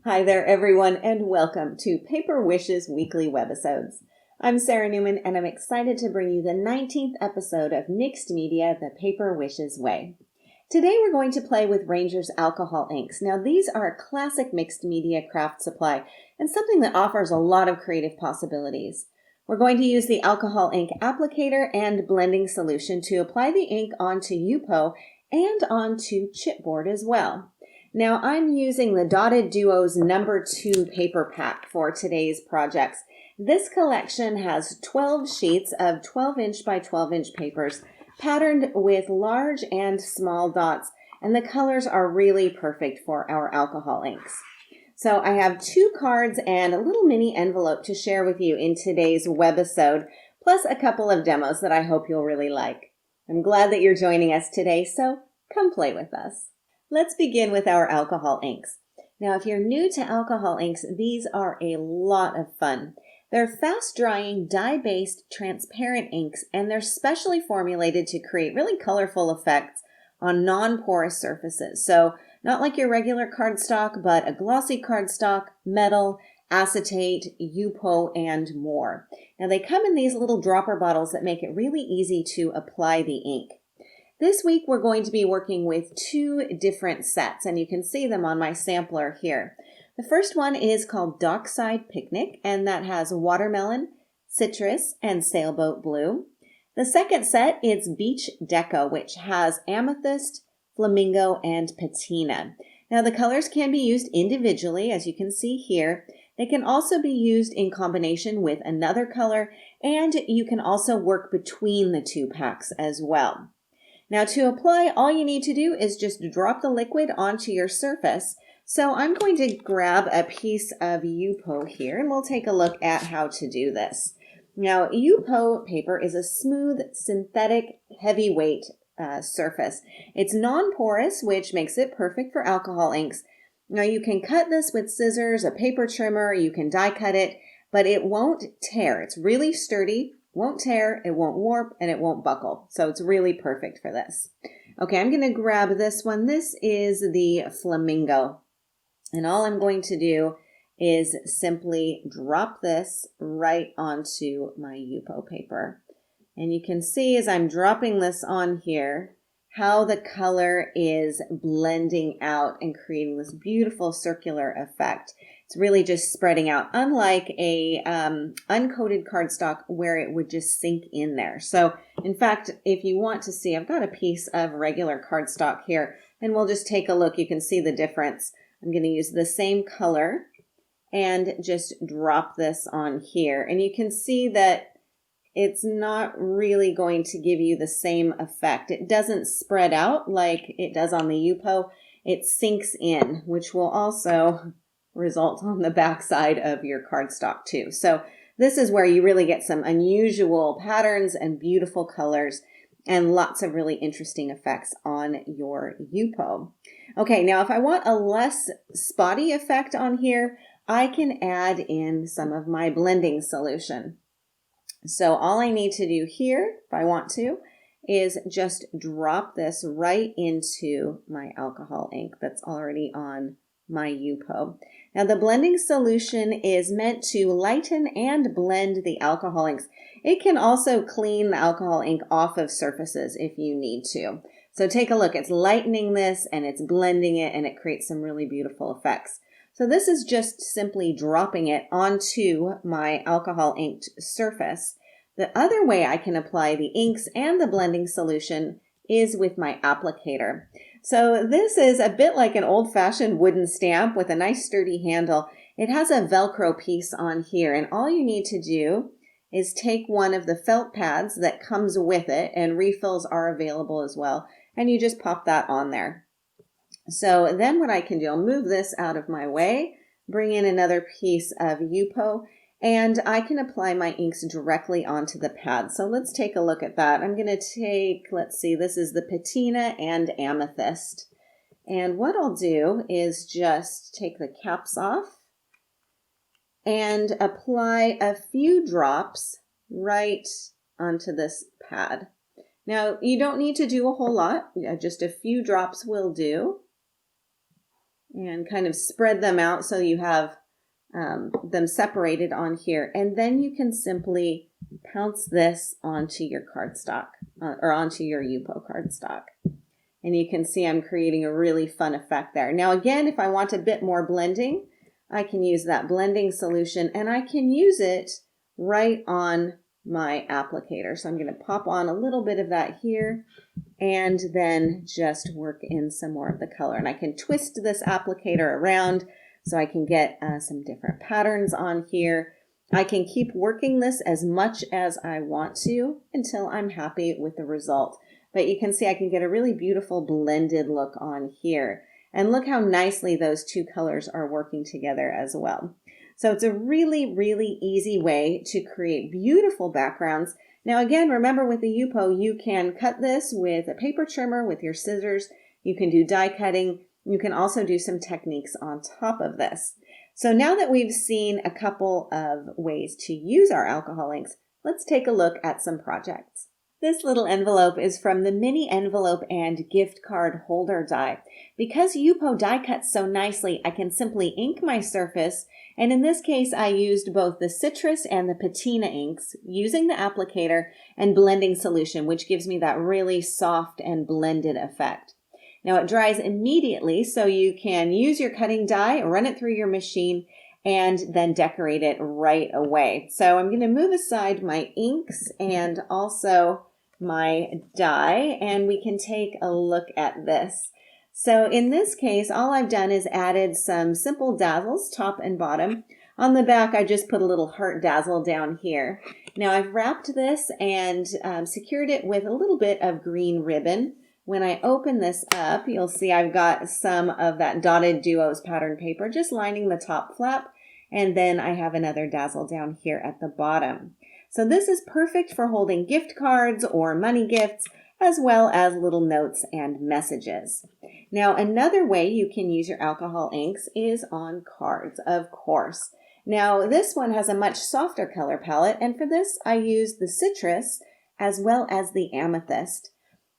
Hi there, everyone, and welcome to Paper Wishes Weekly Webisodes. I'm Sarah Newman, and I'm excited to bring you the 19th episode of Mixed Media, The Paper Wishes Way. Today, we're going to play with Ranger's alcohol inks. Now, these are a classic mixed media craft supply and something that offers a lot of creative possibilities. We're going to use the alcohol ink applicator and blending solution to apply the ink onto Yupo and onto chipboard as well. Now I'm using the Dotted Duos number 2 paper pack for today's projects. This collection has 12 sheets of 12-inch by 12-inch papers patterned with large and small dots, and the colors are really perfect for our alcohol inks. So I have 2 cards and a little mini envelope to share with you in today's webisode, plus a couple of demos that I hope you'll really like. I'm glad that you're joining us today, so come play with us. Let's begin with our alcohol inks. Now, if you're new to alcohol inks, these are a lot of fun. They're fast-drying, dye-based, transparent inks, and they're specially formulated to create really colorful effects on non-porous surfaces. So, not like your regular cardstock, but a glossy cardstock, metal, acetate, Yupo, and more. Now, they come in these little dropper bottles that make it really easy to apply the ink. This week, we're going to be working with 2 different sets, and you can see them on my sampler here. The first one is called Dockside Picnic, and that has watermelon, citrus, and sailboat blue. The second set is Beach Deco, which has amethyst, flamingo, and patina. Now, the colors can be used individually, as you can see here. They can also be used in combination with another color, and you can also work between the 2 packs as well. Now to apply, all you need to do is just drop the liquid onto your surface. So I'm going to grab a piece of Yupo here and we'll take a look at how to do this. Now Yupo paper is a smooth, synthetic, heavyweight surface. It's non-porous, which makes it perfect for alcohol inks. Now you can cut this with scissors, a paper trimmer, you can die cut it, but it won't tear. It's really sturdy. Won't tear, it won't warp, and it won't buckle. So it's really perfect for this. Okay, I'm going to grab this one. This is the flamingo. And all I'm going to do is simply drop this right onto my Yupo paper. And you can see as I'm dropping this on here, how the color is blending out and creating this beautiful circular effect. It's really just spreading out, unlike a uncoated cardstock where it would just sink in there. So, in fact, if you want to see, I've got a piece of regular cardstock here, and we'll just take a look. You can see the difference. I'm going to use the same color and just drop this on here. And you can see that it's not really going to give you the same effect. It doesn't spread out like it does on the Yupo. It sinks in, which will also result on the back side of your cardstock too. So this is where you really get some unusual patterns and beautiful colors and lots of really interesting effects on your Yupo. Okay, now if I want a less spotty effect on here, I can add in some of my blending solution. So all I need to do here, if I want to, is just drop this right into my alcohol ink that's already on my Yupo. Now the blending solution is meant to lighten and blend the alcohol inks. It can also clean the alcohol ink off of surfaces if you need to. So take a look, it's lightening this and it's blending it and it creates some really beautiful effects. So this is just simply dropping it onto my alcohol inked surface. The other way I can apply the inks and the blending solution is with my applicator. So this is a bit like an old-fashioned wooden stamp with a nice sturdy handle. It has a Velcro piece on here, and all you need to do is take one of the felt pads that comes with it, and refills are available as well, and you just pop that on there. So then what I can do, I'll move this out of my way, bring in another piece of Yupo, and I can apply my inks directly onto the pad. So let's take a look at that. I'm going to take, let's see, this is the patina and amethyst. And what I'll do is just take the caps off and apply a few drops right onto this pad. Now, you don't need to do a whole lot. Just a few drops will do. and kind of spread them out so you have them separated on here. And then you can simply pounce this onto your cardstock or onto your Yupo cardstock. And you can see I'm creating a really fun effect there. Now again, if I want a bit more blending, I can use that blending solution, and I can use it right on my applicator. So I'm going to pop on a little bit of that here and then just work in some more of the color. And I can twist this applicator around so I can get some different patterns on here. I can keep working this as much as I want to until I'm happy with the result. But you can see I can get a really beautiful blended look on here. And look how nicely those two colors are working together as well. So it's a really, really easy way to create beautiful backgrounds. Now again, remember with the Yupo, you can cut this with a paper trimmer with your scissors. You can do die cutting. You can also do some techniques on top of this. So now that we've seen a couple of ways to use our alcohol inks, let's take a look at some projects. This little envelope is from the mini envelope and gift card holder die. Because Yupo die cuts so nicely, I can simply ink my surface, and in this case I used both the citrus and the patina inks using the applicator and blending solution, which gives me that really soft and blended effect. Now it dries immediately, so you can use your cutting die, run it through your machine, and then decorate it right away. So I'm going to move aside my inks and also my die, and we can take a look at this. So in this case, all I've done is added some simple dazzles, top and bottom. On the back, I just put a little heart dazzle down here. Now I've wrapped this and secured it with a little bit of green ribbon. When I open this up, you'll see I've got some of that Dotted Duos pattern paper just lining the top flap, and then I have another dazzle down here at the bottom. So this is perfect for holding gift cards or money gifts, as well as little notes and messages. Now, another way you can use your alcohol inks is on cards, of course. Now, this one has a much softer color palette, and for this, I used the citrus as well as the amethyst.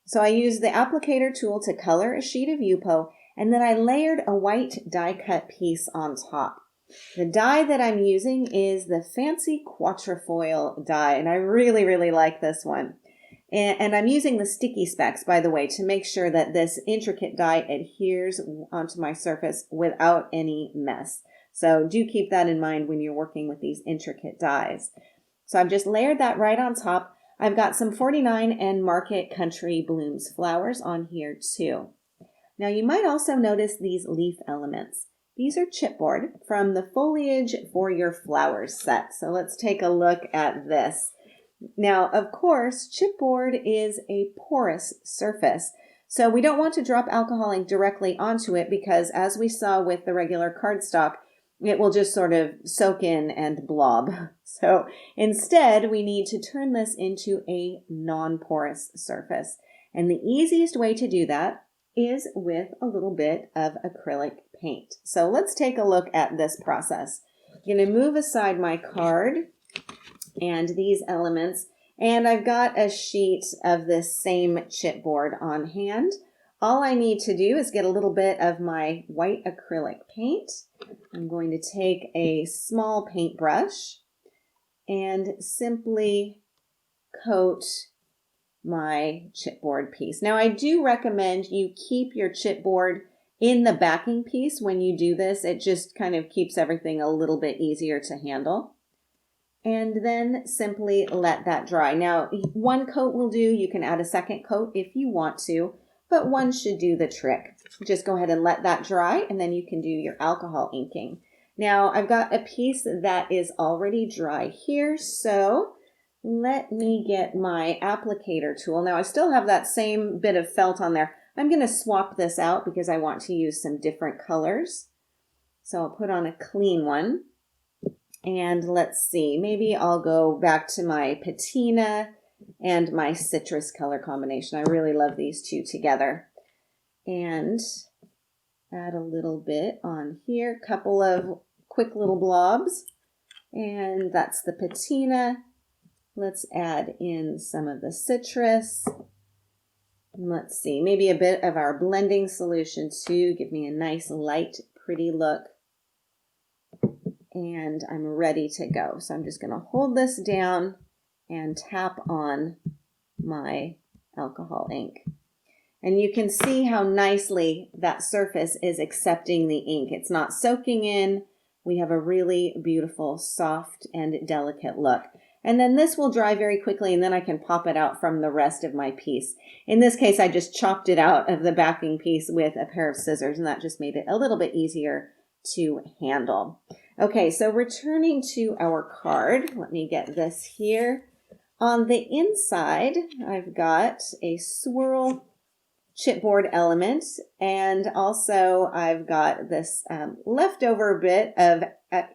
So I used the applicator tool to color a sheet of Yupo, and then I layered a white die cut piece on top. The die that I'm using is the fancy quatrefoil die, and I really, really like this one. And I'm using the sticky specs, by the way, to make sure that this intricate die adheres onto my surface without any mess. So do keep that in mind when you're working with these intricate dies. So I've just layered that right on top. I've got some 49 and Market Country Blooms flowers on here too. Now you might also notice these leaf elements. These are chipboard from the Foliage for Your Flowers set. So let's take a look at this. Now, of course, chipboard is a porous surface. So we don't want to drop alcohol ink directly onto it because, as we saw with the regular cardstock, it will just sort of soak in and blob. So instead, we need to turn this into a non-porous surface. And the easiest way to do that is with a little bit of acrylic paint. So let's take a look at this process. I'm going to move aside my card and these elements, and I've got a sheet of this same chipboard on hand. All I need to do is get a little bit of my white acrylic paint. I'm going to take a small paintbrush and simply coat my chipboard piece. Now I do recommend you keep your chipboard in the backing piece when you do this. It just kind of keeps everything a little bit easier to handle. And then simply let that dry. Now, one coat will do. You can add a second coat if you want to, but one should do the trick. Just go ahead and let that dry, and then you can do your alcohol inking. Now, I've got a piece that is already dry here, so let me get my applicator tool. Now, I still have that same bit of felt on there. I'm going to swap this out because I want to use some different colors. So I'll put on a clean one. And let's see, maybe I'll go back to my patina and my citrus color combination. I really love these two together. And add a little bit on here, couple of quick little blobs. And that's the patina. Let's add in some of the citrus. Let's see, maybe a bit of our blending solution too. Give me a nice, light, pretty look. And I'm ready to go. So I'm just going to hold this down and tap on my alcohol ink. And you can see how nicely that surface is accepting the ink. It's not soaking in. We have a really beautiful, soft, and delicate look. And then this will dry very quickly, and then I can pop it out from the rest of my piece. In this case, I just chopped it out of the backing piece with a pair of scissors, and that just made it a little bit easier to handle. Okay, so returning to our card, let me get this here. On the inside, I've got a swirl chipboard element, and also I've got this leftover bit of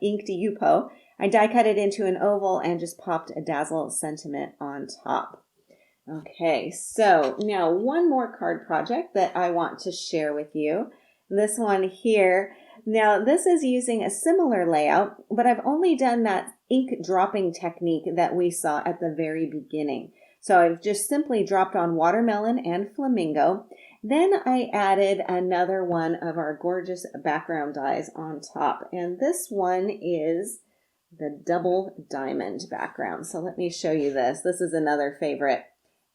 inked Yupo. I die cut it into an oval and just popped a Dazzle sentiment on top. Okay, so now one more card project that I want to share with you. This one here. Now this is using a similar layout, but I've only done that ink dropping technique that we saw at the very beginning. So I've just simply dropped on watermelon and flamingo. Then I added another one of our gorgeous background dies on top. And this one is the double diamond background. So let me show you this. This is another favorite.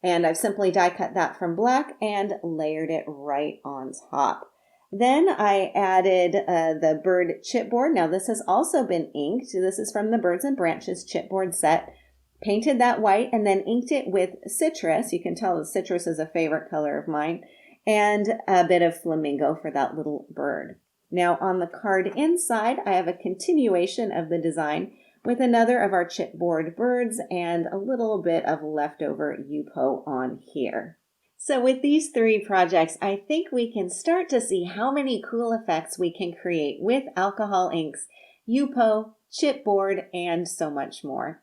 And I've simply die cut that from black and layered it right on top. Then I added the bird chipboard. Now this has also been inked. This is from the Birds and Branches chipboard set. Painted that white and then inked it with citrus. You can tell the citrus is a favorite color of mine. And a bit of flamingo for that little bird. Now on the card inside, I have a continuation of the design with another of our chipboard birds and a little bit of leftover Yupo on here. So with these three projects, I think we can start to see how many cool effects we can create with alcohol inks, Yupo, chipboard, and so much more.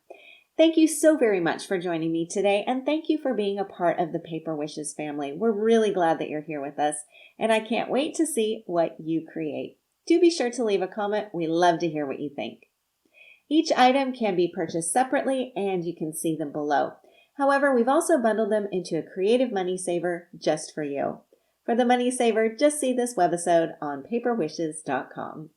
Thank you so very much for joining me today, and thank you for being a part of the Paper Wishes family. We're really glad that you're here with us, and I can't wait to see what you create. Do be sure to leave a comment. We love to hear what you think. Each item can be purchased separately, and you can see them below. However, we've also bundled them into a creative money saver just for you. For the money saver, just see this webisode on paperwishes.com.